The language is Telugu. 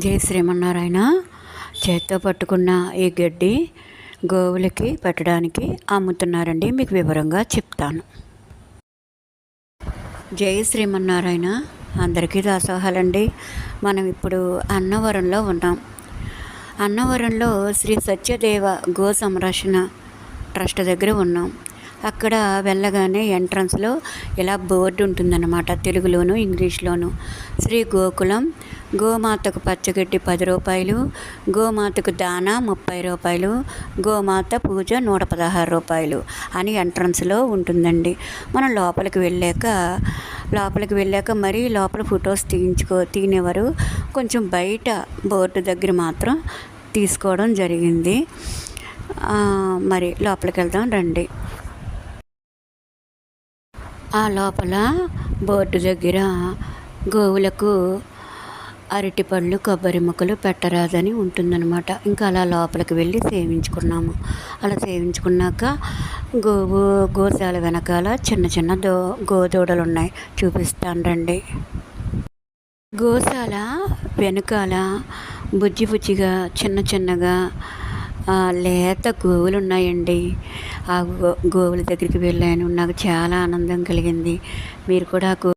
జై శ్రీమన్నారాయణ. చేత్తో పట్టుకున్న ఈ గడ్డి గోవులకి పెట్టడానికి అమ్ముతున్నారండి. మీకు వివరంగా చెప్తాను. జై శ్రీమన్నారాయణ. అందరికీ దాసోహాలండి. మనం ఇప్పుడు అన్నవరంలో ఉన్నాం. అన్నవరంలో శ్రీ సత్యదేవ గో సంరక్షణ ట్రస్ట్ దగ్గర ఉన్నాం. అక్కడ వెళ్ళగానే ఎంట్రన్స్లో ఇలా బోర్డు ఉంటుందన్నమాట, తెలుగులోను ఇంగ్లీష్లోను. శ్రీ గోకులం, గోమాతకు పచ్చగడ్డి 10 రూపాయలు, గోమాతకు దానా 30 రూపాయలు, గోమాత పూజ 116 రూపాయలు అని ఎంట్రన్స్లో ఉంటుందండి. మనం లోపలికి వెళ్ళాక మరీ లోపల ఫొటోస్ తీనేవారు. కొంచెం బయట బోర్డు దగ్గర మాత్రం తీసుకోవడం జరిగింది. మరి లోపలికి వెళ్దాం రండి. ఆ లోపల బోర్డు దగ్గర గోవులకు అరటిపళ్ళు, కొబ్బరి ముక్కలు పెట్టరాదని ఉంటుందన్నమాట. ఇంకా అలా లోపలికి వెళ్ళి సేవించుకున్నాము. అలా సేవించుకున్నాక గోశాల వెనకాల చిన్న చిన్న గోదూడలు ఉన్నాయి, చూపిస్తాను రండి. గోశాల వెనకాల బుజ్జిగా చిన్న చిన్నగా లేత గోవులు ఉన్నాయండి. ఆ గోవుల దగ్గరికి వెళ్ళాను. నాకు చాలా ఆనందం కలిగింది. మీరు కూడా